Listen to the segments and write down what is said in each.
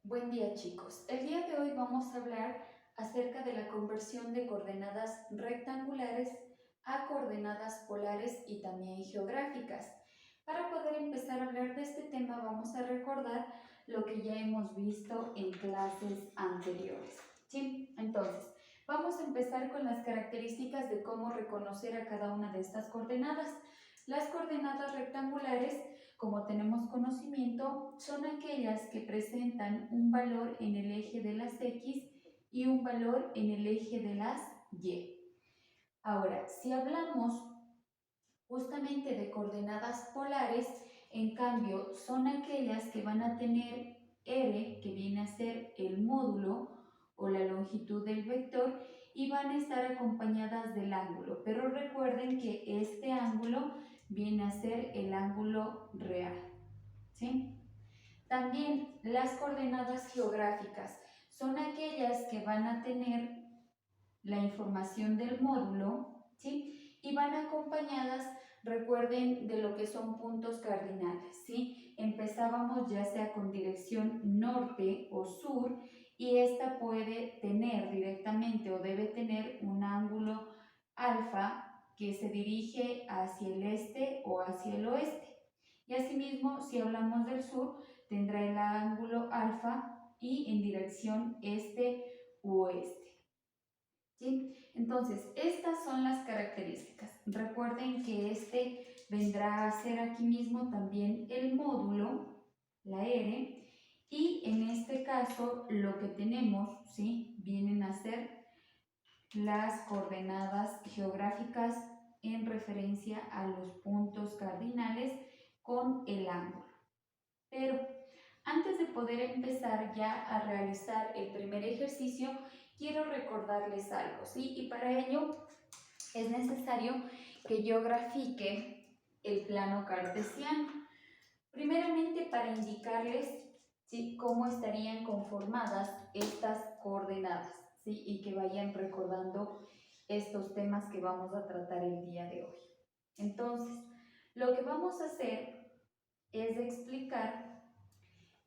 Buen día, chicos. El día de hoy vamos a hablar acerca de la conversión de coordenadas rectangulares a coordenadas polares y también geográficas. Para poder empezar a hablar de este tema vamos a recordar lo que ya hemos visto en clases anteriores. ¿Sí? Entonces, vamos a empezar con las características de cómo reconocer a cada una de estas coordenadas. Las coordenadas rectangulares, como tenemos conocimiento, son aquellas que presentan un valor en el eje de las X y un valor en el eje de las Y. Ahora, si hablamos justamente de coordenadas polares, en cambio, son aquellas que van a tener R, que viene a ser el módulo o la longitud del vector, y van a estar acompañadas del ángulo. Pero recuerden que este ángulo viene a ser el ángulo real, ¿sí? También las coordenadas geográficas son aquellas que van a tener la información del módulo, ¿sí? Y van acompañadas, recuerden, de lo que son puntos cardinales, ¿sí? Empezábamos ya sea con dirección norte o sur, y esta puede tener directamente o debe tener un ángulo alfa que se dirige hacia el este o hacia el oeste. Y asimismo, si hablamos del sur, tendrá el ángulo alfa y en dirección este u oeste. ¿Sí? Entonces, estas son las características. Recuerden que este vendrá a ser aquí mismo también el módulo, la R, y en este caso lo que tenemos, ¿sí? Vienen a ser las coordenadas geográficas en referencia a los puntos cardinales con el ángulo. Pero antes de poder empezar ya a realizar el primer ejercicio, quiero recordarles algo, ¿sí? Y para ello es necesario que yo grafique el plano cartesiano. Primeramente para indicarles, ¿sí?, cómo estarían conformadas estas coordenadas, ¿sí? Y que vayan recordando estos temas que vamos a tratar el día de hoy. Entonces, lo que vamos a hacer es explicar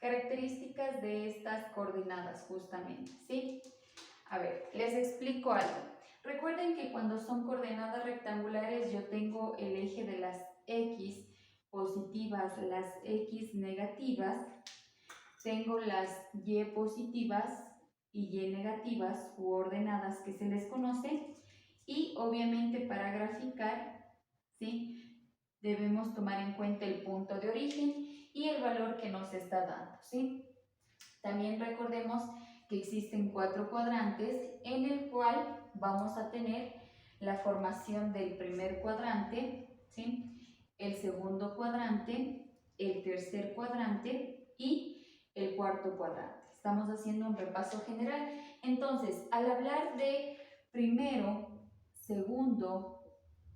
características de estas coordenadas justamente, ¿sí? A ver, les explico algo. Recuerden que cuando son coordenadas rectangulares yo tengo el eje de las X positivas, las X negativas, tengo las Y positivas y Y negativas u ordenadas que se les conoce, y obviamente para graficar, ¿sí?, debemos tomar en cuenta el punto de origen y el valor que nos está dando, ¿sí? También recordemos que existen 4 cuadrantes en el cual vamos a tener la formación del primer cuadrante, ¿sí?, el segundo cuadrante, el tercer cuadrante y el cuarto cuadrante. Estamos haciendo un repaso general. Entonces, al hablar de primero, segundo,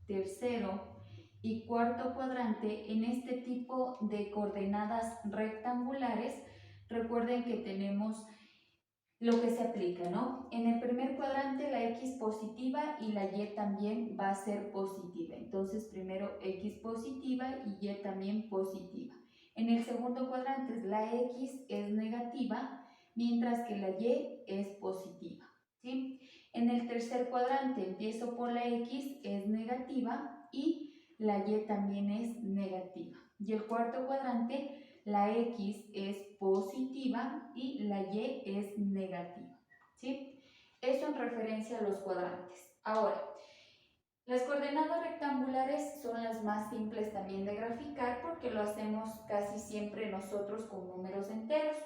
tercero y cuarto cuadrante, en este tipo de coordenadas rectangulares, recuerden que tenemos lo que se aplica, ¿no? En el primer cuadrante la X positiva y la Y también va a ser positiva. Entonces, primero X positiva y Y también positiva. En el segundo cuadrante la X es negativa, mientras que la Y es positiva, ¿sí? En el tercer cuadrante empiezo por la X, es negativa, y la Y también es negativa. Y el cuarto cuadrante, la X es positiva y la Y es negativa, ¿sí? Eso en referencia a los cuadrantes. Ahora, las coordenadas rectangulares son las más simples también de graficar porque lo hacemos casi siempre nosotros con números enteros.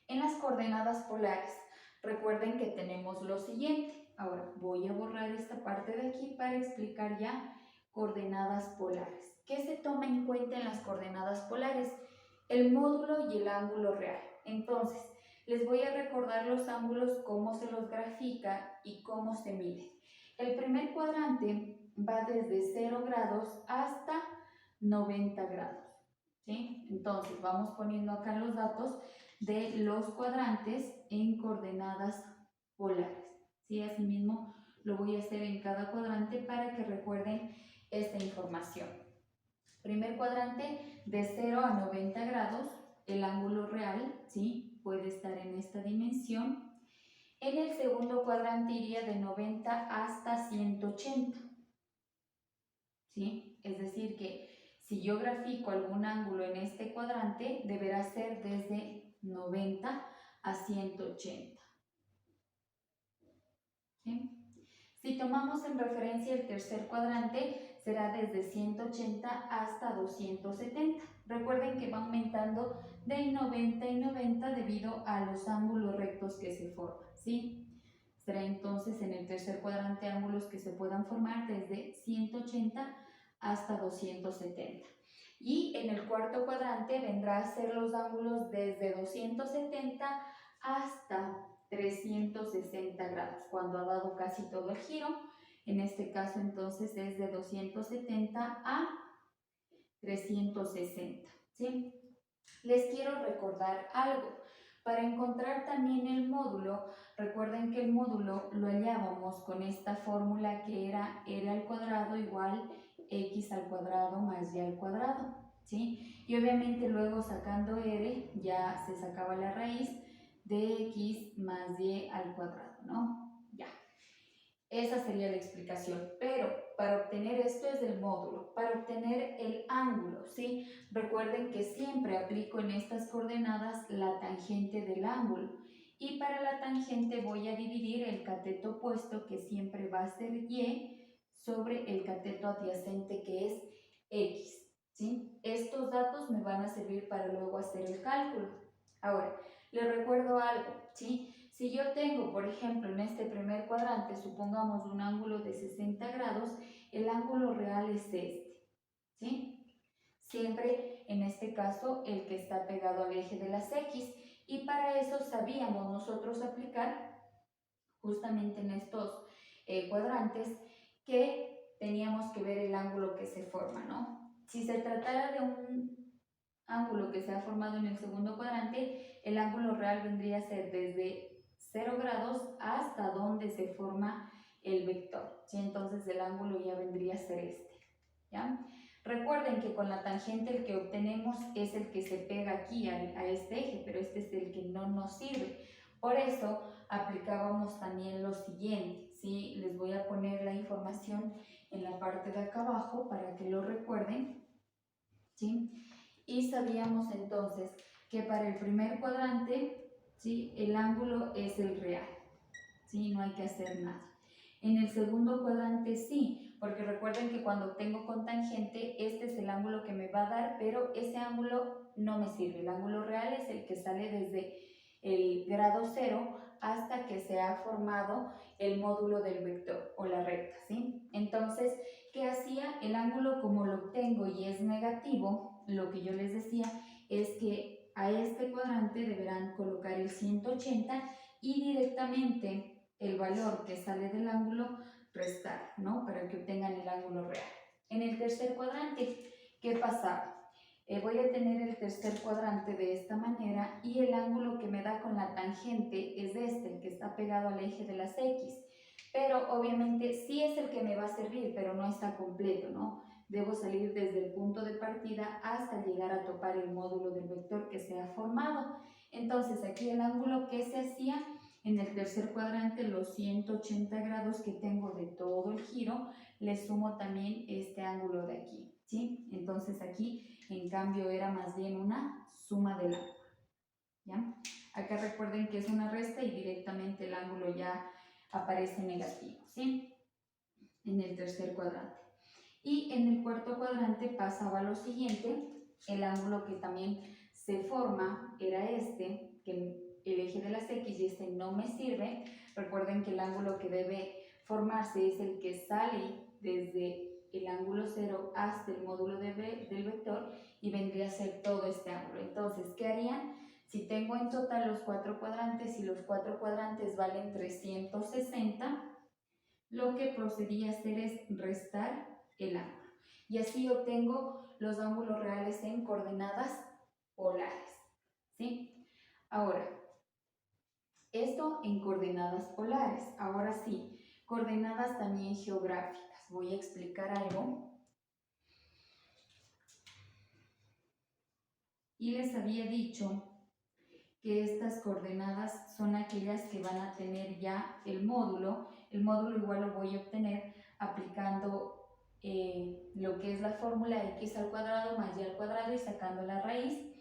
En las coordenadas polares, recuerden que tenemos lo siguiente. Ahora voy a borrar esta parte de aquí para explicar ya coordenadas polares. ¿Qué se toma en cuenta en las coordenadas polares? El módulo y el ángulo real. Entonces, les voy a recordar los ángulos, cómo se los grafica y cómo se mide. El primer cuadrante va desde 0 grados hasta 90 grados, ¿sí? Entonces, vamos poniendo acá los datos de los cuadrantes en coordenadas polares, ¿sí? Asimismo, lo voy a hacer en cada cuadrante para que recuerden esta información. Primer cuadrante de 0 a 90 grados, el ángulo real, ¿sí?, puede estar en esta dimensión. En el segundo cuadrante iría de 90 hasta 180. ¿Sí? Es decir que si yo grafico algún ángulo en este cuadrante, deberá ser desde 90 a 180. ¿Sí? Si tomamos en referencia el tercer cuadrante, será desde 180 hasta 270. Recuerden que va aumentando de 90 y 90 debido a los ángulos rectos que se forman, ¿sí? Será entonces en el tercer cuadrante ángulos que se puedan formar desde 180 hasta 270. Y en el cuarto cuadrante vendrá a ser los ángulos desde 270 hasta 360 grados, cuando ha dado casi todo el giro. En este caso entonces es de 270 a 360, ¿sí? Les quiero recordar algo. Para encontrar también el módulo, recuerden que el módulo lo hallábamos con esta fórmula que era r al cuadrado igual x al cuadrado más y al cuadrado, ¿sí? Y obviamente luego sacando r ya se sacaba la raíz de x más y al cuadrado, ¿no? Ya. Esa sería la explicación, pero para obtener esto es del módulo, para obtener el ángulo, ¿sí? Recuerden que siempre aplico en estas coordenadas la tangente del ángulo y para la tangente voy a dividir el cateto opuesto, que siempre va a ser y, sobre el cateto adyacente, que es x, ¿sí? Estos datos me van a servir para luego hacer el cálculo. Ahora, les recuerdo algo, ¿sí? Si yo tengo, por ejemplo, en este primer cuadrante, supongamos un ángulo de 60 grados, el ángulo real es este, ¿sí? Siempre, en este caso, el que está pegado al eje de las X. Y para eso sabíamos nosotros aplicar, justamente en estos cuadrantes, que teníamos que ver el ángulo que se forma, ¿no? Si se tratara de un ángulo que se ha formado en el segundo cuadrante, el ángulo real vendría a ser desde 0 grados hasta donde se forma el vector, ¿sí? Entonces el ángulo ya vendría a ser este, ¿ya? Recuerden que con la tangente el que obtenemos es el que se pega aquí a este eje, pero este es el que no nos sirve. Por eso aplicábamos también lo siguiente, ¿sí? Les voy a poner la información en la parte de acá abajo para que lo recuerden, ¿sí? Y sabíamos entonces que para el primer cuadrante, ¿sí?, el ángulo es el real, ¿sí? No hay que hacer nada. En el segundo cuadrante sí, porque recuerden que cuando tengo con tangente, este es el ángulo que me va a dar, pero ese ángulo no me sirve. El ángulo real es el que sale desde el grado 0 hasta que se ha formado el módulo del vector o la recta, ¿sí? Entonces, ¿qué hacía? El ángulo, como lo obtengo y es negativo, lo que yo les decía es que a este cuadrante deberán colocar el 180 y directamente el valor que sale del ángulo restar, ¿no? Para que obtengan el ángulo real. En el tercer cuadrante, ¿qué pasaba? Voy a tener el tercer cuadrante de esta manera y el ángulo que me da con la tangente es este, el que está pegado al eje de las X. Pero obviamente sí es el que me va a servir, pero no está completo, ¿no? Debo salir desde el punto de partida hasta llegar a topar el módulo del vector que se ha formado. Entonces aquí el ángulo que se hacía en el tercer cuadrante, los 180 grados que tengo de todo el giro, le sumo también este ángulo de aquí, ¿sí? Entonces aquí en cambio era más bien una suma del ángulo, ¿ya? Acá recuerden que es una resta y directamente el ángulo ya aparece negativo, ¿sí? En el tercer cuadrante. Y en el cuarto cuadrante pasaba lo siguiente, el ángulo que también se forma era este, que el eje de las X y este no me sirve. Recuerden que el ángulo que debe formarse es el que sale desde el ángulo 0 hasta el módulo del vector y vendría a ser todo este ángulo. Entonces, ¿qué harían? Si tengo en total los cuatro cuadrantes y los cuatro cuadrantes valen 360, lo que procedí a hacer es restar el ángulo. Y así obtengo los ángulos reales en coordenadas polares, ¿sí? Ahora, esto en coordenadas polares. Ahora sí, coordenadas también geográficas. Voy a explicar algo. Y les había dicho que estas coordenadas son aquellas que van a tener ya el módulo. El módulo igual lo voy a obtener aplicando lo que es la fórmula x al cuadrado más y al cuadrado y sacando la raíz.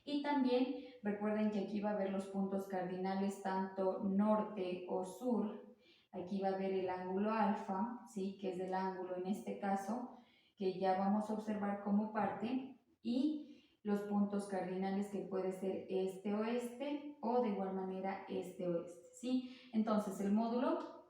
Y también recuerden que aquí va a haber los puntos cardinales tanto norte o sur. Aquí va a haber el ángulo alfa, ¿sí? Que es el ángulo en este caso que ya vamos a observar como parte, y los puntos cardinales que puede ser este-oeste o de igual manera este-oeste, ¿sí? Entonces el módulo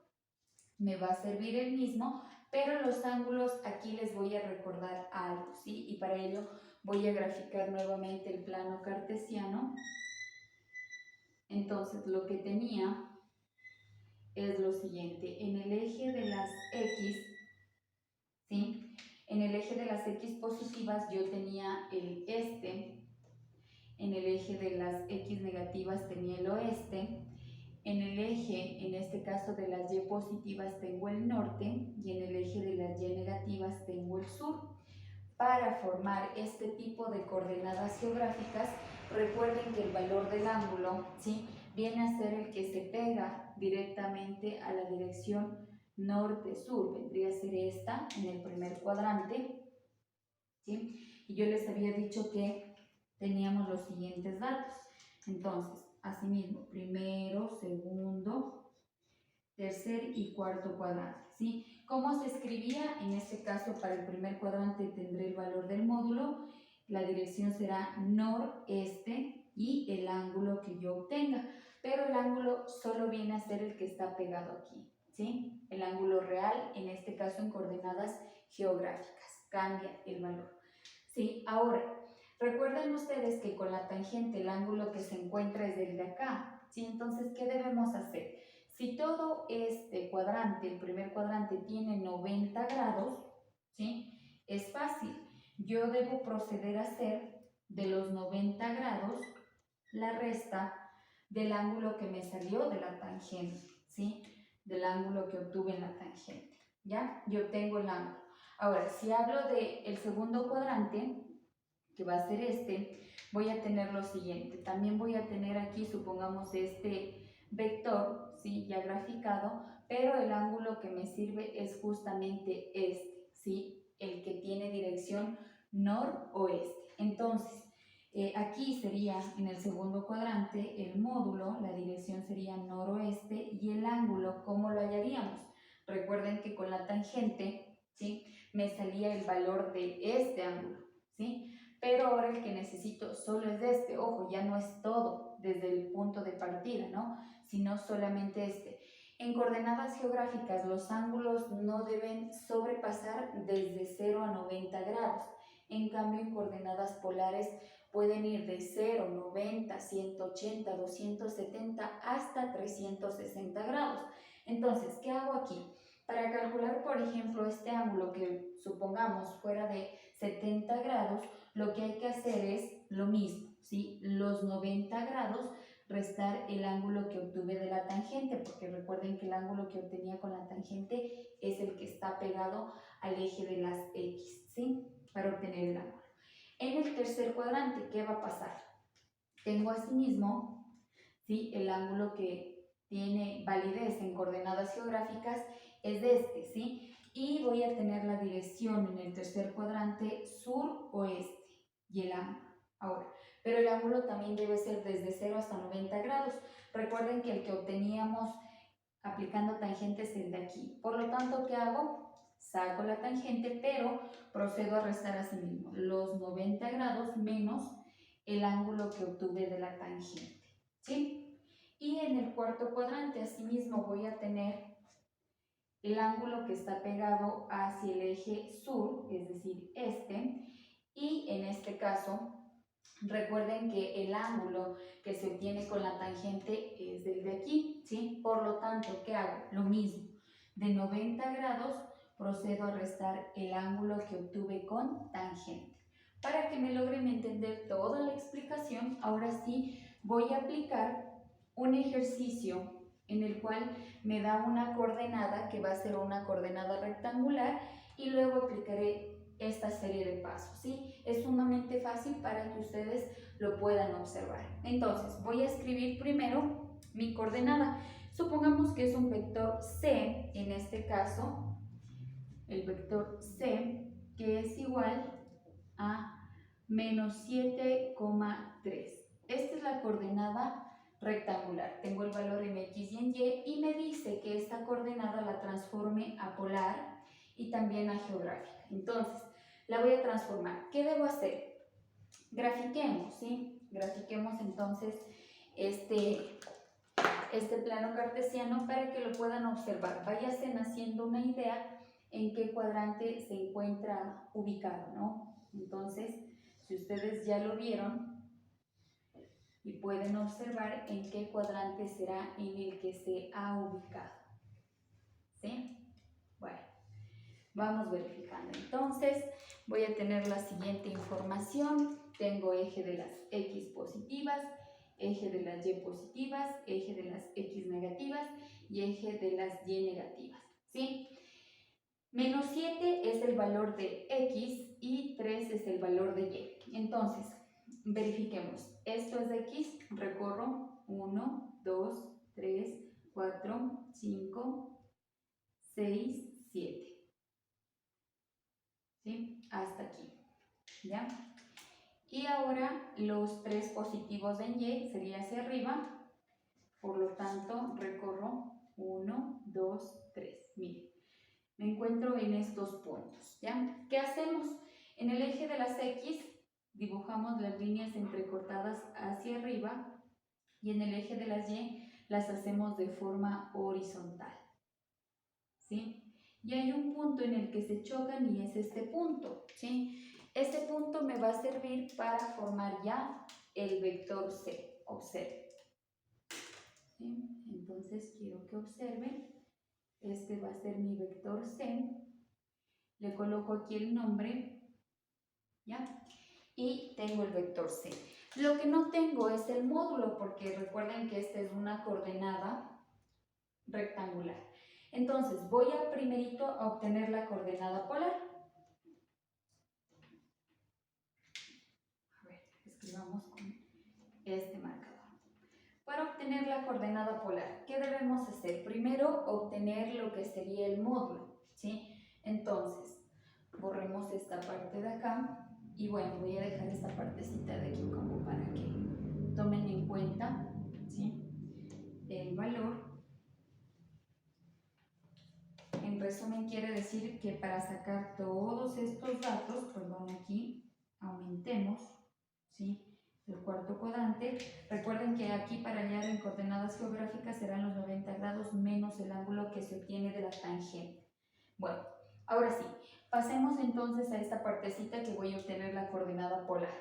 me va a servir el mismo, pero los ángulos aquí les voy a recordar algo, ¿sí? Y para ello voy a graficar nuevamente el plano cartesiano. Entonces lo que tenía es lo siguiente: en el eje de las X, ¿sí? En el eje de las X positivas yo tenía el este, en el eje de las X negativas tenía el oeste, en el eje, en este caso de las Y positivas, tengo el norte, y en el eje de las Y negativas tengo el sur. Para formar este tipo de coordenadas geográficas, recuerden que el valor del ángulo, ¿sí?, viene a ser el que se pega directamente a la dirección norte-sur. Vendría a ser esta en el primer cuadrante, ¿sí? Y yo les había dicho que teníamos los siguientes datos. Entonces, asimismo, primero, segundo, tercer y cuarto cuadrante, ¿sí? ¿Cómo se escribía? En este caso, para el primer cuadrante tendré el valor del módulo, la dirección será noreste y el ángulo que yo obtenga, pero el ángulo solo viene a ser el que está pegado aquí, ¿sí? El ángulo real, en este caso en coordenadas geográficas, cambia el valor, ¿sí? Ahora, recuerden ustedes que con la tangente el ángulo que se encuentra es el de acá, ¿sí? Entonces, ¿qué debemos hacer? Si todo este cuadrante, el primer cuadrante, tiene 90 grados, ¿sí?, es fácil. Yo debo proceder a hacer de los 90 grados la resta del ángulo que me salió de la tangente, ¿sí?, del ángulo que obtuve en la tangente, ¿ya? Yo obtengo el ángulo. Ahora, si hablo del segundo cuadrante, que va a ser este, voy a tener lo siguiente. También voy a tener aquí, supongamos, este vector, ¿sí?, ya graficado, pero el ángulo que me sirve es justamente este, ¿sí?, el que tiene dirección noroeste. Entonces, aquí sería en el segundo cuadrante el módulo, la dirección sería noroeste, y el ángulo, ¿cómo lo hallaríamos? Recuerden que con la tangente, ¿sí?, me salía el valor de este ángulo, ¿sí? Pero ahora el que necesito solo es este. Ojo, ya no es todo desde el punto de partida, ¿no?, sino solamente este. En coordenadas geográficas los ángulos no deben sobrepasar desde 0 a 90 grados. En cambio, en coordenadas polares pueden ir de 0, 90, 180, 270 hasta 360 grados. Entonces, ¿qué hago aquí? Para calcular, por ejemplo, este ángulo que supongamos fuera de 70 grados, lo que hay que hacer es lo mismo, ¿sí? Los 90 grados restar el ángulo que obtuve de la tangente, porque recuerden que el ángulo que obtenía con la tangente es el que está pegado al eje de las X, ¿sí?, para obtener el ángulo. En el tercer cuadrante, ¿qué va a pasar? Tengo asimismo, ¿sí?, el ángulo que tiene validez en coordenadas geográficas es este, ¿sí?, y voy a tener la dirección en el tercer cuadrante sur-oeste y el ángulo. Ahora, pero el ángulo también debe ser desde 0 hasta 90 grados. Recuerden que el que obteníamos aplicando tangente es el de aquí. Por lo tanto, ¿qué hago? Saco la tangente, pero procedo a restar así mismo los 90 grados menos el ángulo que obtuve de la tangente, ¿sí? Y en el cuarto cuadrante, asimismo, voy a tener el ángulo que está pegado hacia el eje sur, es decir, este, y en este caso, recuerden que el ángulo que se obtiene con la tangente es el de aquí, ¿sí? Por lo tanto, ¿qué hago? Lo mismo, de 90 grados procedo a restar el ángulo que obtuve con tangente. Para que me logren entender toda la explicación, ahora sí voy a aplicar un ejercicio en el cual me da una coordenada que va a ser una coordenada rectangular, y luego aplicaré esta serie de pasos, ¿sí? Es sumamente fácil para que ustedes lo puedan observar. Entonces, voy a escribir primero mi coordenada. Supongamos que es un vector C, en este caso, el vector C, que es igual a menos 7,3. Esta es la coordenada rectangular. Tengo el valor en X y en Y y me dice que esta coordenada la transforme a polar y también a geográfica. Entonces, la voy a transformar. ¿Qué debo hacer? Grafiquemos, ¿sí? Grafiquemos entonces este plano cartesiano para que lo puedan observar. Váyanse haciendo una idea en qué cuadrante se encuentra ubicado, ¿no? Entonces, si ustedes ya lo vieron y pueden observar en qué cuadrante será en el que se ha ubicado, ¿sí? Bueno, vamos verificando. Entonces, voy a tener la siguiente información. Tengo eje de las X positivas, eje de las Y positivas, eje de las X negativas y eje de las Y negativas, ¿sí? Menos 7 es el valor de X y 3 es el valor de Y. Entonces, verifiquemos. Esto es de X, recorro 1, 2, 3, 4, 5, 6, 7. ¿Sí? Hasta aquí. ¿Ya? Y ahora los 3 positivos en Y sería hacia arriba. Por lo tanto, recorro 1, 2, 3. Miren, me encuentro en estos puntos, ¿ya? ¿Qué hacemos? En el eje de las X dibujamos las líneas entrecortadas hacia arriba y en el eje de las Y las hacemos de forma horizontal, ¿sí? Y hay un punto en el que se chocan y es este punto, ¿sí? Este punto me va a servir para formar ya el vector C. Observen. ¿Sí? Entonces quiero que observen. Este va a ser mi vector C. Le coloco aquí el nombre, ¿ya? Y tengo el vector C. Lo que no tengo es el módulo, porque recuerden que esta es una coordenada rectangular. Entonces, voy a primerito a obtener la coordenada polar. A ver, escribamos con este marcador. Para obtener la coordenada polar, ¿qué debemos hacer? Primero, obtener lo que sería el módulo, ¿sí? Entonces, borremos esta parte de acá y bueno, voy a dejar esta partecita de aquí como para que tomen en cuenta, ¿sí? El valor. En resumen, quiere decir que para sacar todos estos datos, perdón, aquí aumentemos, ¿sí? El cuarto cuadrante. Recuerden que aquí para hallar en coordenadas geográficas serán los 90 grados menos el ángulo que se obtiene de la tangente. Bueno, ahora sí, pasemos entonces a esta partecita que voy a obtener la coordenada polar.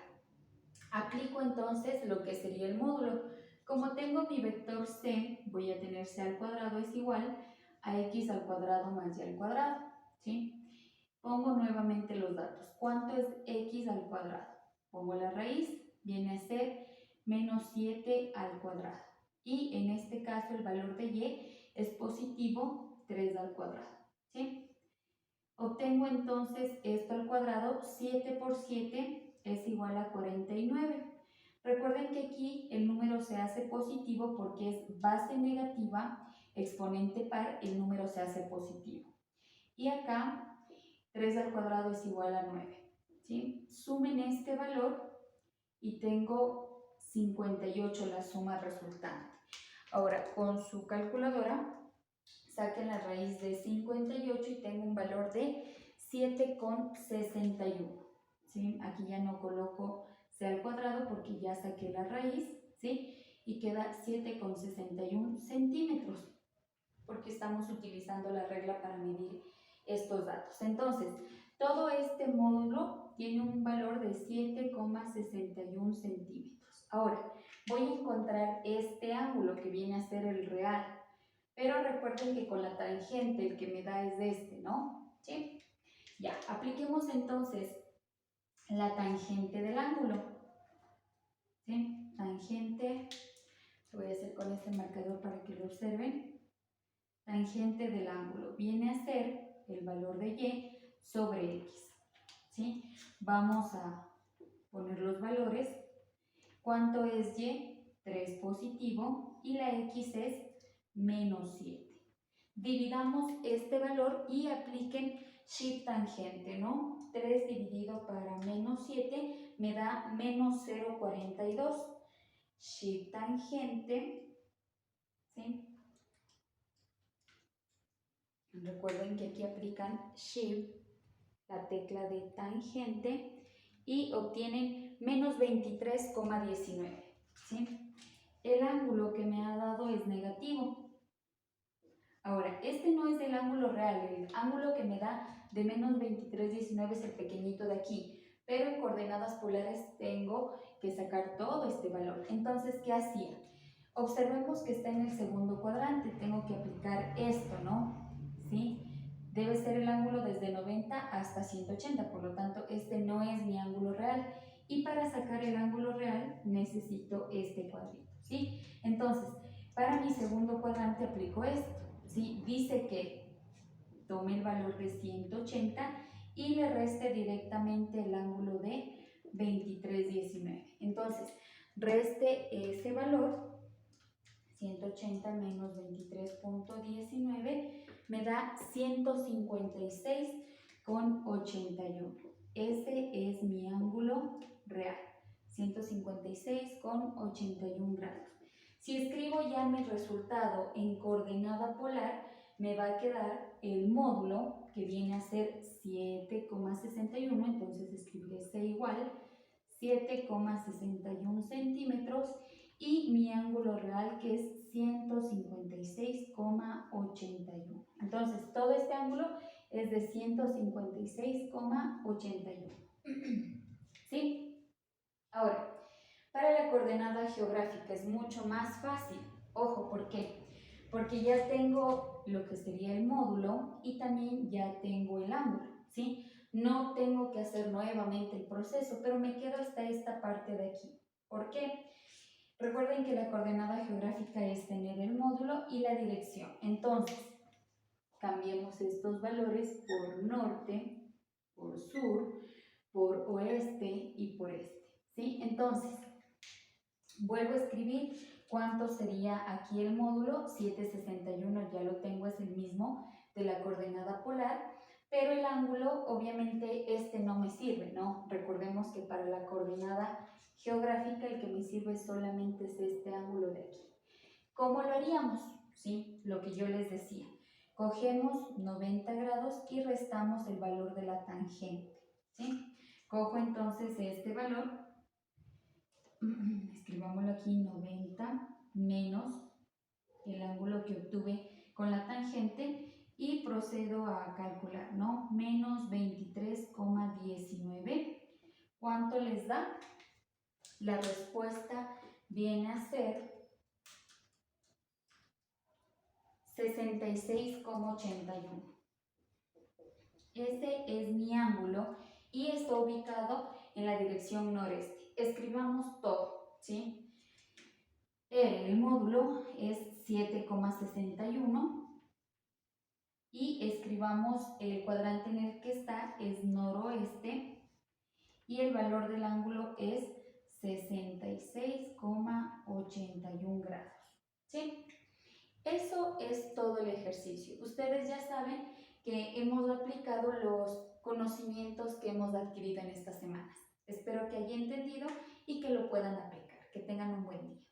Aplico entonces lo que sería el módulo. Como tengo mi vector C, voy a tener C al cuadrado es igual a X al cuadrado más Y al cuadrado, ¿sí? Pongo nuevamente los datos. ¿Cuánto es X al cuadrado? Pongo la raíz, viene a ser menos 7 al cuadrado. Y en este caso el valor de Y es positivo 3 al cuadrado, ¿sí? Obtengo entonces esto al cuadrado, 7 por 7 es igual a 49. Recuerden que aquí el número se hace positivo porque es base negativa, exponente par, el número se hace positivo. Y acá 3 al cuadrado es igual a 9. ¿Sí? Sumen este valor y tengo 58, la suma resultante. Ahora, con su calculadora, saquen la raíz de 58 y tengo un valor de 7,61. ¿Sí? Aquí ya no coloco C al cuadrado porque ya saqué la raíz, ¿sí? Y queda 7,61 centímetros, porque estamos utilizando la regla para medir estos datos. Entonces, todo este módulo tiene un valor de 7,61 centímetros. Ahora, voy a encontrar este ángulo que viene a ser el real, pero recuerden que con la tangente el que me da es este, ¿no? ¿Sí? Ya, apliquemos entonces la tangente del ángulo. ¿Sí? Tangente, lo voy a hacer con este marcador para que lo observen. Tangente del ángulo viene a ser el valor de Y sobre X. ¿sí? Vamos a poner los valores. ¿Cuánto es y? 3 positivo y la x es menos 7. Dividamos este valor y apliquen shift tangente, ¿no? 3 dividido para menos 7 me da menos 0,42. Shift tangente, ¿sí? Recuerden que aquí aplican shift, la tecla de tangente, y obtienen menos 23,19, ¿sí? El ángulo que me ha dado es negativo. Ahora, este no es el ángulo real, el ángulo que me da de menos 23,19 es el pequeñito de aquí, pero en coordenadas polares tengo que sacar todo este valor. Entonces, ¿qué hacía? Observemos que está en el segundo cuadrante, tengo que aplicar esto, ¿no? ¿Sí? Debe ser el ángulo desde 90 hasta 180, por lo tanto, este no es mi ángulo real. Y para sacar el ángulo real necesito este cuadrito, ¿sí? Entonces, para mi segundo cuadrante aplico esto, ¿sí? Dice que tome el valor de 180 y le reste directamente el ángulo de 23,19. Entonces, reste ese valor, 180 menos 23,19, me da 156,81. Ese es mi ángulo real, 156,81 grados. Si escribo ya mi resultado en coordenada polar, me va a quedar el módulo, que viene a ser 7,61, entonces escribiré C igual, 7,61 centímetros, y mi ángulo real, que es 156,81. Entonces, todo este ángulo es de 156,81. ¿Sí? Ahora, para la coordenada geográfica es mucho más fácil. Ojo, ¿por qué? Porque ya tengo lo que sería el módulo y también ya tengo el ángulo, ¿sí? No tengo que hacer nuevamente el proceso, pero me quedo hasta esta parte de aquí. ¿Por qué? Recuerden que la coordenada geográfica es tener el módulo y la dirección. Entonces, cambiemos estos valores por norte, por sur, por oeste y por este, ¿sí? Entonces, vuelvo a escribir cuánto sería aquí el módulo. 761 ya lo tengo, es el mismo de la coordenada polar, pero el ángulo, obviamente, este no me sirve, ¿no? Recordemos que para la coordenada geográfica el que me sirve solamente es este ángulo de aquí. ¿Cómo lo haríamos? ¿Sí? Lo que yo les decía. Cogemos 90 grados y restamos el valor de la tangente, ¿sí? Cojo entonces este valor, escribámoslo aquí, 90 menos el ángulo que obtuve con la tangente, y procedo a calcular, ¿no? Menos 23,19. ¿Cuánto les da? La respuesta viene a ser 66,81. Ese es mi ángulo y está ubicado en la dirección noreste. Escribamos todo, ¿sí? El módulo es 7,61 y escribamos el cuadrante en el que está, es noroeste, y el valor del ángulo es 66,81 grados, ¿sí? Eso es todo el ejercicio. Ustedes ya saben que hemos aplicado los conocimientos que hemos adquirido en estas semanas. Espero que hayan entendido y que lo puedan aplicar. Que tengan un buen día.